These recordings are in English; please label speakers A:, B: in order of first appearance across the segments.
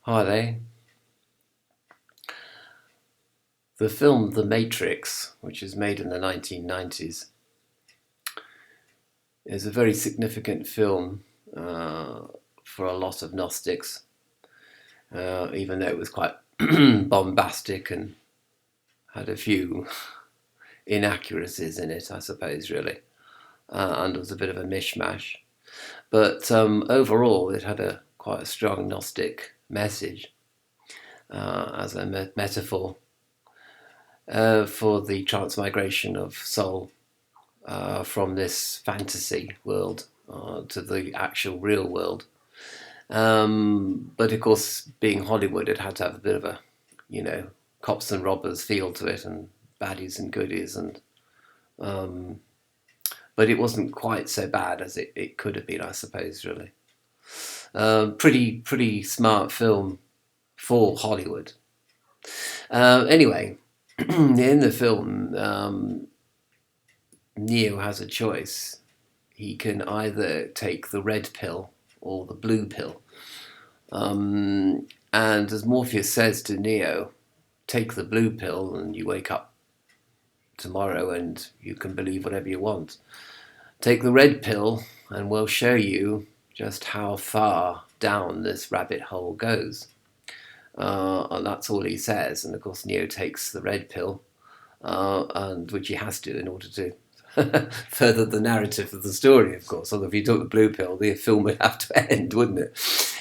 A: Hi there. The film The Matrix, which was made in the 1990s, is a very significant film for a lot of Gnostics, even though it was quite bombastic and had a few inaccuracies in it, I suppose, really, and was a bit of a mishmash. But overall, it had quite a strong Gnostic message as a metaphor for the transmigration of soul from this fantasy world to the actual real world. But of course, being Hollywood, it had to have a bit of a, cops and robbers feel to it, and baddies and goodies, and but it wasn't quite so bad as it could have been, I suppose. Really, pretty smart film for Hollywood. Anyway, in the film, Neo has a choice. He can either take the red pill or the blue pill. And as Morpheus says to Neo, take the blue pill and you wake up tomorrow and you can believe whatever you want. Take the red pill and we'll show you just how far down this rabbit hole goes. And that's all he says. And of course, Neo takes the red pill, and which he has to in order to further the narrative of the story, of course. Although if you took the blue pill, the film would have to end, wouldn't it?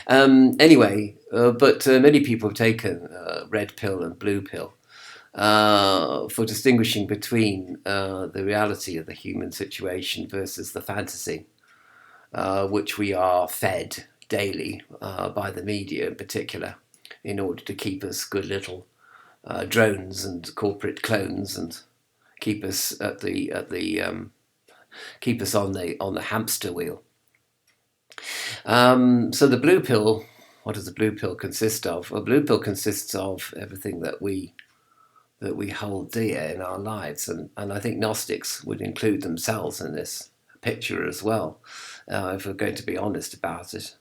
A: Anyway, but many people have taken red pill and blue pill for distinguishing between the reality of the human situation versus the fantasy, which we are fed daily by the media in particular, in order to keep us good little drones and corporate clones and keep us keep us on the hamster wheel. So the blue pill, what does the blue pill consist of? Well, blue pill consists of everything that we hold dear in our lives, and I think Gnostics would include themselves in this picture as well, if we're going to be honest about it.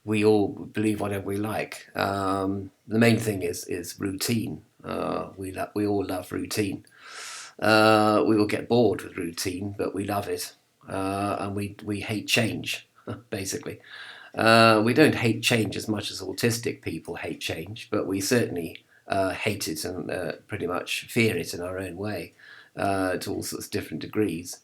A: We all believe whatever we like. The main thing is routine. We all love routine. We all get bored with routine, but we love it, and we hate change. Basically, we don't hate change as much as autistic people hate change, but we certainly hate it and pretty much fear it in our own way, to all sorts of different degrees.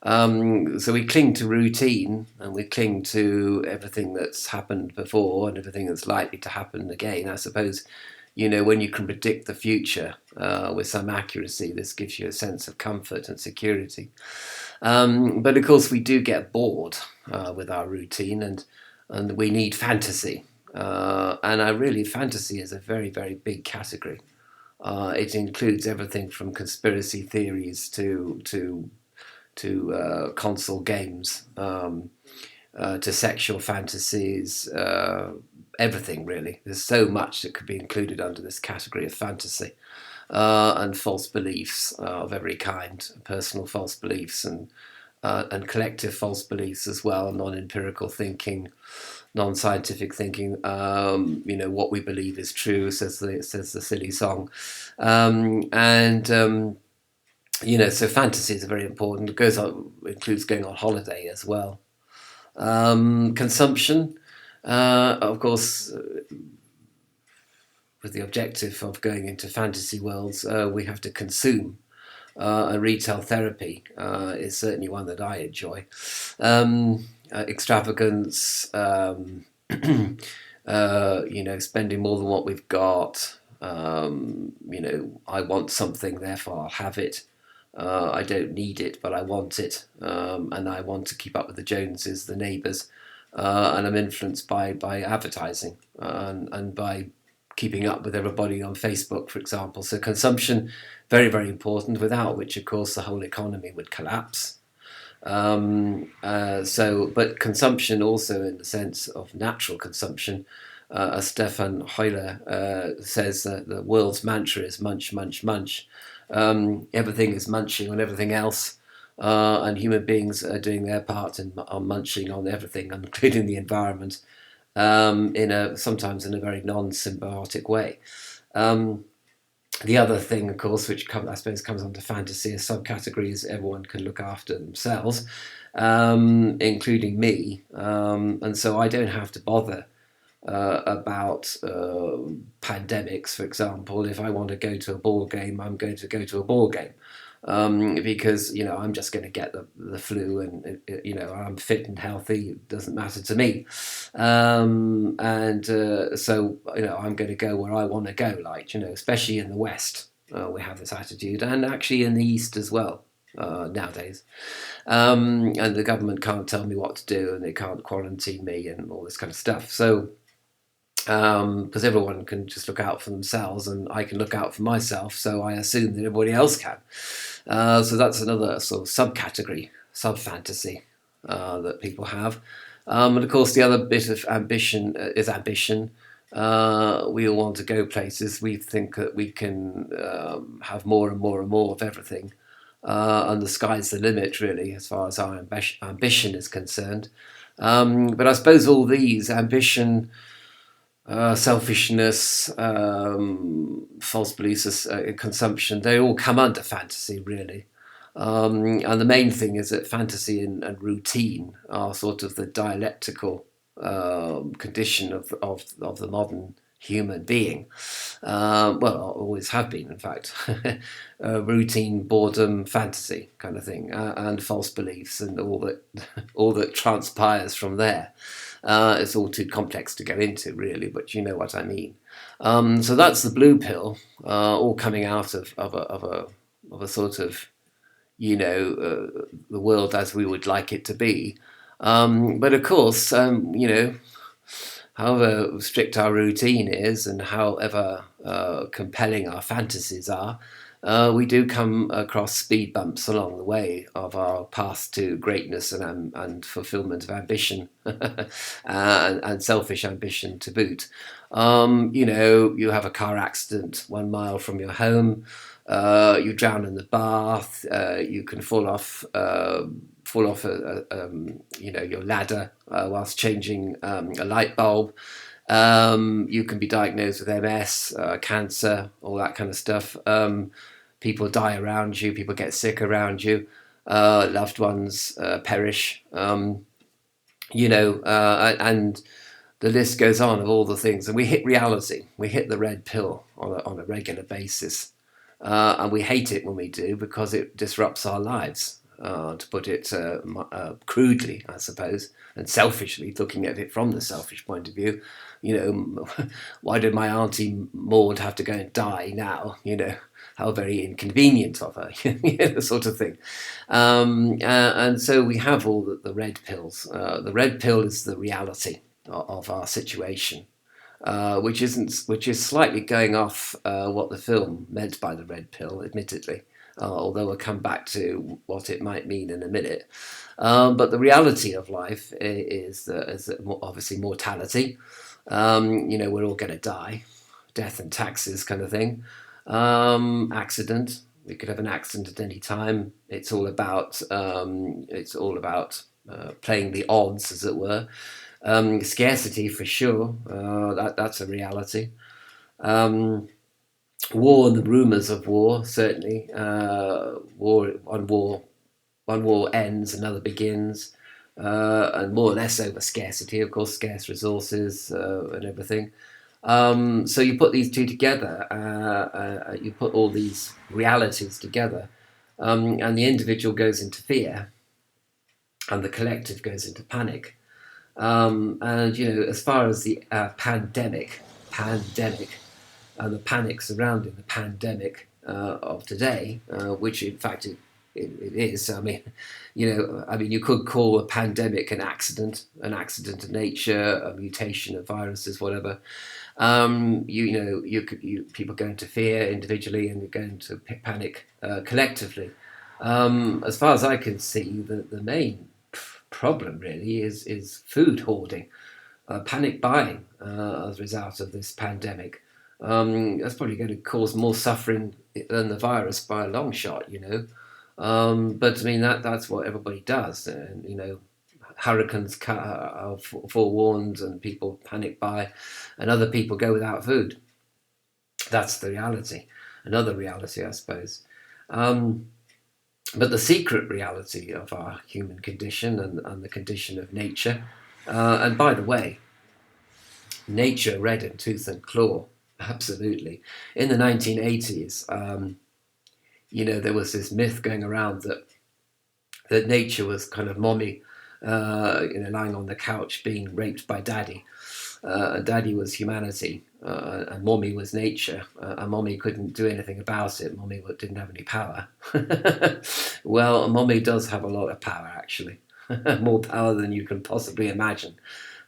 A: So we cling to routine, and we cling to everything that's happened before and everything that's likely to happen again. I suppose, when you can predict the future with some accuracy, this gives you a sense of comfort and security. But of course, we do get bored with our routine, and we need fantasy. And fantasy is a very, very big category. It includes everything from conspiracy theories to console games, to sexual fantasies, everything really. There's so much that could be included under this category of fantasy, and false beliefs of every kind, personal false beliefs and collective false beliefs as well, non-empirical thinking, non-scientific thinking. What we believe is true, says the silly song, so fantasy is very important. It includes going on holiday as well. Consumption, of course, with the objective of going into fantasy worlds, we have to consume. And retail therapy is certainly one that I enjoy. Extravagance, spending more than what we've got. I want something, therefore I'll have it. I don't need it, but I want it, and I want to keep up with the Joneses, the neighbours, and I'm influenced by advertising and by keeping up with everybody on Facebook, for example. So consumption, very, very important, without which, of course, the whole economy would collapse. But consumption also in the sense of natural consumption, as Stefan Heuler says, the world's mantra is munch, munch, munch. Everything is munching on everything else. and human beings are doing their part and are munching on everything, including the environment, sometimes in a very non-symbiotic way. Um, the other thing, of course, which I suppose comes under fantasy, is subcategories everyone can look after themselves, including me, and so I don't have to bother about pandemics, for example. If I want to go to a ball game, I'm going to go to a ball game, because I'm just going to get the flu, and I'm fit and healthy. It doesn't matter to me, and so I'm going to go where I want to go. Like especially in the West, we have this attitude, and actually in the East as well. Nowadays, and the government can't tell me what to do, and they can't quarantine me, and all this kind of stuff. So because everyone can just look out for themselves, and I can look out for myself, so I assume that everybody else can. So that's another sort of subcategory, sub-fantasy that people have. And of course, the other bit of ambition is ambition. We all want to go places. We think that we can have more and more and more of everything. And the sky's the limit, really, as far as our ambition is concerned. But I suppose all these ambition, selfishness, false beliefs, consumption, they all come under fantasy, really. And the main thing is that fantasy and routine are sort of the dialectical condition of the modern human being. Well, always have been, in fact. Routine, boredom, fantasy kind of thing, and false beliefs, and all that transpires from there. It's all too complex to go into, really, but you know what I mean. So that's the blue pill, all coming out of a sort of the world as we would like it to be. But of course, however strict our routine is, and however compelling our fantasies are, we do come across speed bumps along the way of our path to greatness and fulfillment of ambition, and selfish ambition to boot. You have a car accident 1 mile from your home. You drown in the bath. You can fall off your ladder whilst changing a light bulb. You can be diagnosed with MS, cancer, all that kind of stuff. People die around you. People get sick around you. Loved ones perish. And the list goes on of all the things. And we hit reality. We hit the red pill on a regular basis. And we hate it when we do, because it disrupts our lives, to put it crudely, I suppose, and selfishly, looking at it from the selfish point of view. Why did my Auntie Maud have to go and die now? How very inconvenient of her, the sort of thing. And so we have all the red pills. The red pill is the reality of our situation. Which is slightly going off what the film meant by the red pill, admittedly. Although we'll come back to what it might mean in a minute. But the reality of life is obviously mortality. We're all going to die, death and taxes, kind of thing. Accident. We could have an accident at any time. It's all about playing the odds, as it were. Scarcity, for sure. That's a reality. War and the rumours of war, certainly. One war ends, another begins, and more or less over scarcity, of course, scarce resources and everything. So you put these two together, you put all these realities together, and the individual goes into fear, and the collective goes into panic. And as far as the pandemic, and the panic surrounding the pandemic of today, which in fact it is. I mean, you could call a pandemic an accident of nature, a mutation of viruses, whatever. People go into fear individually, and go into panic collectively. As far as I can see, the main problem really is food hoarding, panic buying as a result of this pandemic. That's probably going to cause more suffering than the virus by a long shot, But I mean, that's what everybody does. And, hurricanes are forewarned and people panic buy, and other people go without food. That's the reality. Another reality, I suppose. Um, but the secret reality of our human condition and the condition of nature, and by the way, nature red in tooth and claw, absolutely. In the 1980s, there was this myth going around that nature was kind of mommy, lying on the couch being raped by daddy. And daddy was humanity, and mommy was nature, and mommy couldn't do anything about it. Mommy didn't have any power. Well, mommy does have a lot of power, actually, more power than you can possibly imagine.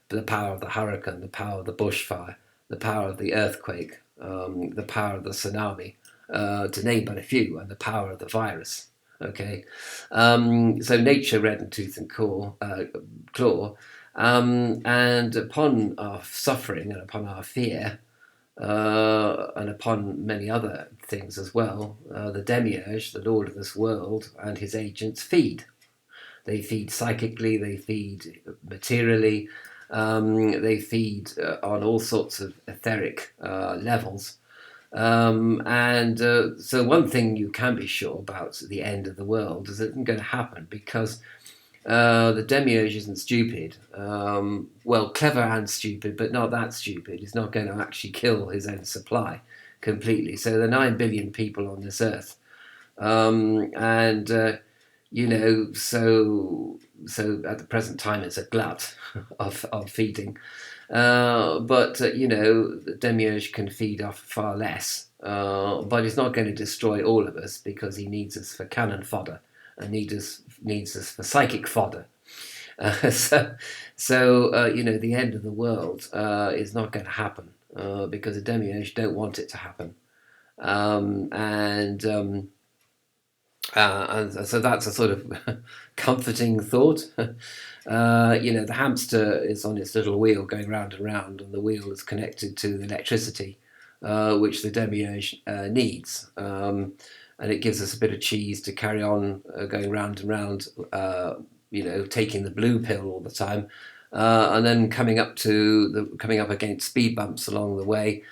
A: The power of the hurricane, the power of the bushfire, the power of the earthquake, the power of the tsunami, to name but a few, and the power of the virus. Okay, so nature red in tooth and claw, and upon our suffering and upon our fear, and upon many other things as well, the Demiurge, the lord of this world, and his agents feed. They feed psychically, they feed materially, they feed on all sorts of etheric levels. So one thing you can be sure about the end of the world is it isn't going to happen because the Demiurge isn't stupid. Well, clever and stupid, but not that stupid. He's not going to actually kill his own supply completely. So there are 9 billion people on this earth. So at the present time it's a glut of feeding. But the Demiurge can feed off far less. But he's not going to destroy all of us because he needs us for cannon fodder and needs us for psychic fodder. The end of the world is not going to happen because the Demiurge don't want it to happen. And so that's a sort of comforting thought. The hamster is on its little wheel going round and round, and the wheel is connected to the electricity, which the Demiurge needs. And it gives us a bit of cheese to carry on going round and round, taking the blue pill all the time. And then coming up against speed bumps along the way,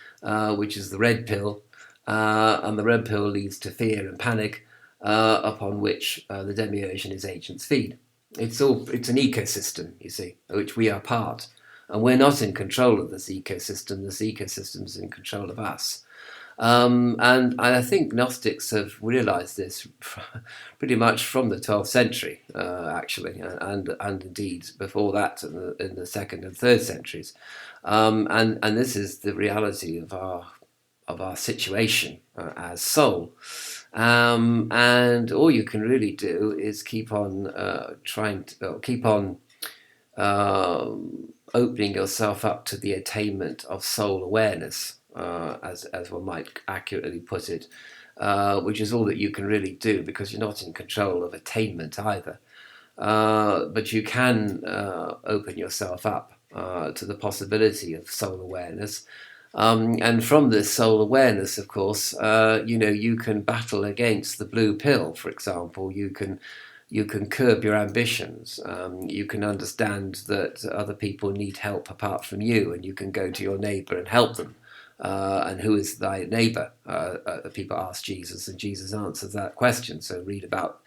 A: which is the red pill. And the red pill leads to fear and panic, upon which the Demiurge and his agents feed. It's an ecosystem, you see, of which we are part. And we're not in control of this ecosystem. This ecosystem is in control of us. And I think Gnostics have realised this pretty much from the 12th century, actually, and indeed before that in the 2nd and 3rd centuries. And this is the reality of our situation as soul. And all you can really do is keep on opening yourself up to the attainment of soul awareness, as one might accurately put it, which is all that you can really do because you're not in control of attainment either. But you can open yourself up to the possibility of soul awareness. And from this soul awareness, of course, you can battle against the blue pill, for example. You can curb your ambitions. You can understand that other people need help apart from you, and you can go to your neighbour and help them. And who is thy neighbour? People ask Jesus, and Jesus answers that question. So read about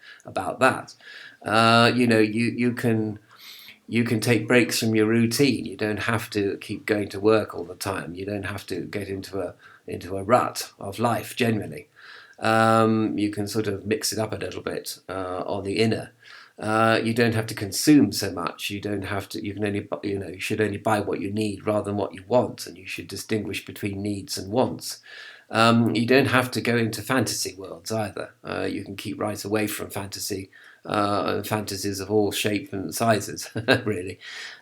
A: that. You can take breaks from your routine. You don't have to keep going to work all the time. You don't have to get into a rut of life generally. You can sort of mix it up a little bit on the inner. You don't have to consume so much. You don't have to. You can only, you should only buy what you need rather than what you want, and you should distinguish between needs and wants. You don't have to go into fantasy worlds either. You can keep right away from fantasy. Fantasies of all shapes and sizes, really.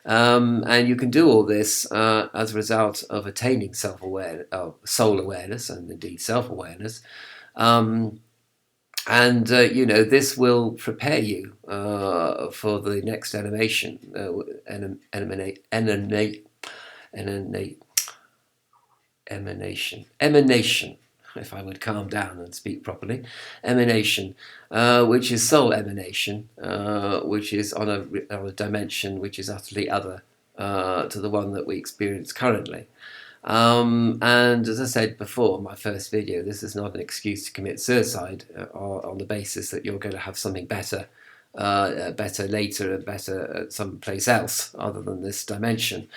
A: And you can do all this as a result of attaining soul awareness, and indeed self-awareness. This will prepare you for the next emanation. if I would calm down and speak properly, emanation, which is soul emanation, which is on a dimension which is utterly other to the one that we experience currently. And as I said before in my first video, this is not an excuse to commit suicide on the basis that you're going to have something better, better later and better at someplace else other than this dimension,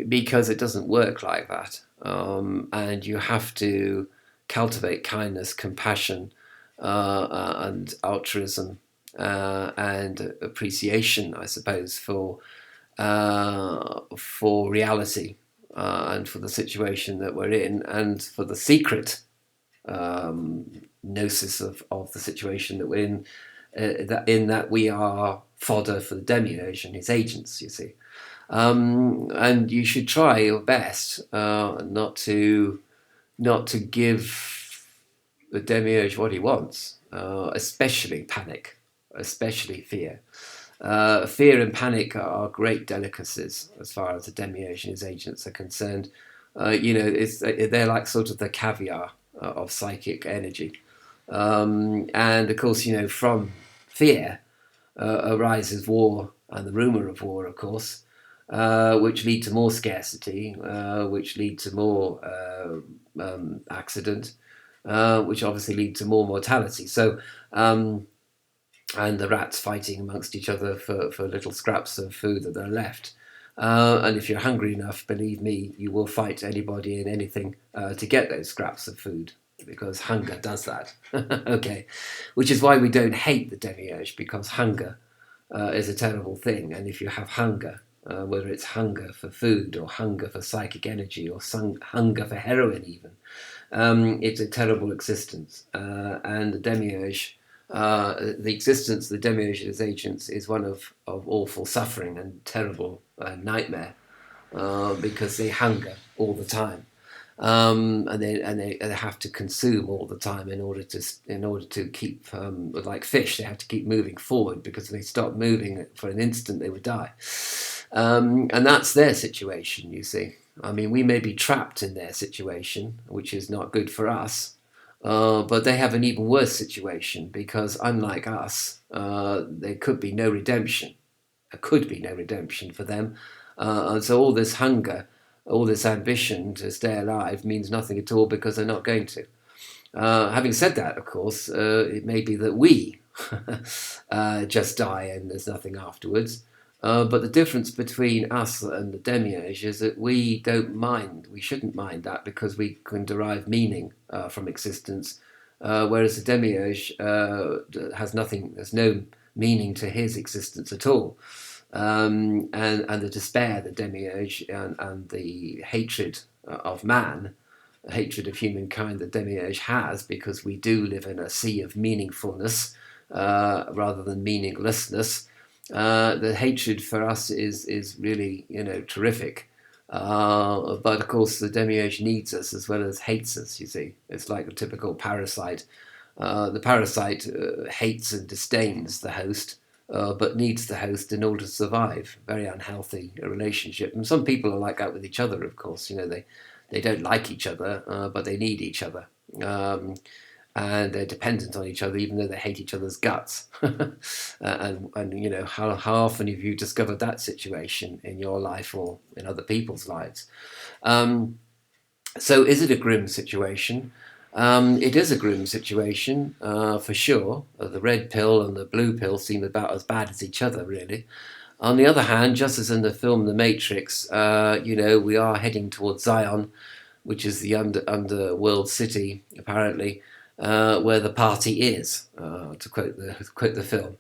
A: because it doesn't work like that. And you have to cultivate kindness, compassion, and altruism, and appreciation, I suppose, for reality, and for the situation that we're in, and for the secret gnosis of the situation that we're in, that we are fodder for the Demiurge and his agents, you see. And you should try your best not to give the Demiurge what he wants, especially panic, especially fear. Fear and panic are great delicacies as far as the Demiurge and his agents are concerned. They're like sort of the caviar of psychic energy. And of course, from fear arises war and the rumor of war, of course, which lead to more scarcity, which lead to more accident, which obviously lead to more mortality. So, and the rats fighting amongst each other for little scraps of food that are left. And if you're hungry enough, believe me, you will fight anybody and anything to get those scraps of food, because hunger does that. Okay, which is why we don't hate the Demiurge, because hunger is a terrible thing. And if you have hunger, whether it's hunger for food or hunger for psychic energy or hunger for heroin even, it's a terrible existence. And the Demiurge, the existence of the Demiurge and his agents is one of awful suffering and terrible nightmare, because they hunger all the time, and they have to consume all the time in order to keep, like fish, they have to keep moving forward, because if they stop moving for an instant, they would die. And that's their situation, you see. I mean, we may be trapped in their situation, which is not good for us. But they have an even worse situation, because unlike us, there could be no redemption. There could be no redemption for them. And so all this hunger, all this ambition to stay alive means nothing at all, because they're not going to. Having said that, of course, it may be that we just die and there's nothing afterwards. But the difference between us and the Demiurge is that we don't mind, we shouldn't mind that, because we can derive meaning from existence, whereas the Demiurge has nothing, there's no meaning to his existence at all. And the despair, the Demiurge, and the hatred of man, the hatred of humankind that Demiurge has, because we do live in a sea of meaningfulness rather than meaninglessness. The hatred for us is really, terrific. But of course, the Demiurge needs us as well as hates us, you see. It's like a typical parasite. The parasite hates and disdains the host, but needs the host in order to survive. Very unhealthy relationship. And some people are like that with each other, of course. They don't like each other, but they need each other. And they're dependent on each other, even though they hate each other's guts. and how often have you discovered that situation in your life or in other people's lives? So is it a grim situation? It is a grim situation, for sure. The red pill and the blue pill seem about as bad as each other, really. On the other hand, just as in the film The Matrix, we are heading towards Zion, which is the underworld city, apparently, where the party is, to quote the film.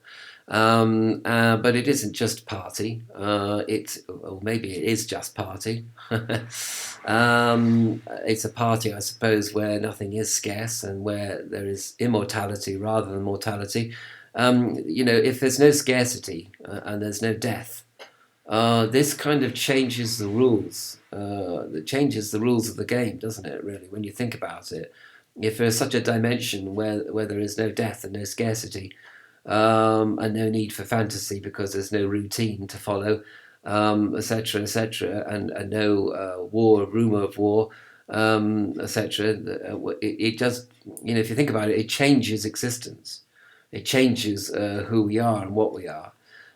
A: But it isn't just party. Or maybe it is just party. It's a party, I suppose, where nothing is scarce and where there is immortality rather than mortality. If there's no scarcity and there's no death, this kind of changes the rules. It changes the rules of the game, doesn't it, really, when you think about it? If there's such a dimension where there is no death and no scarcity, and no need for fantasy because there's no routine to follow, etc., etc., and no rumor of war, etc. It does, if you think about it, it changes existence. It changes who we are and what we are.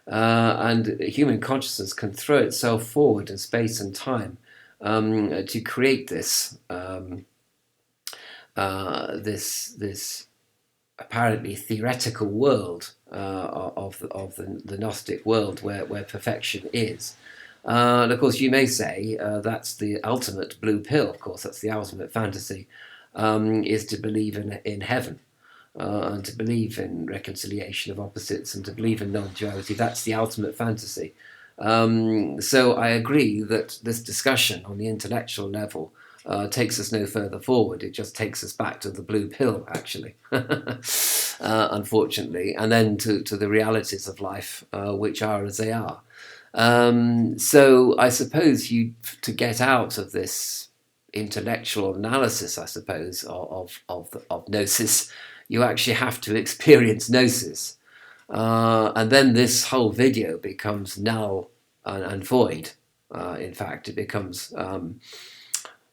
A: And human consciousness can throw itself forward in space and time to create this apparently theoretical world of the Gnostic world where perfection is. And of course, you may say that's the ultimate blue pill. Of course, that's the ultimate fantasy, is to believe in heaven. And to believe in reconciliation of opposites and to believe in non-duality. That's the ultimate fantasy. So I agree that this discussion on the intellectual level takes us no further forward. It just takes us back to the blue pill, actually, unfortunately, and then to the realities of life, which are as they are. So I suppose to get out of this intellectual analysis, I suppose, of gnosis, you actually have to experience gnosis. And then this whole video becomes null and void. In fact, it becomes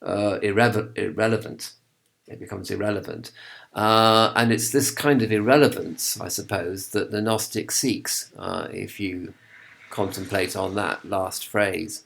A: irrelevant. It becomes irrelevant. And it's this kind of irrelevance, I suppose, that the Gnostic seeks, if you contemplate on that last phrase.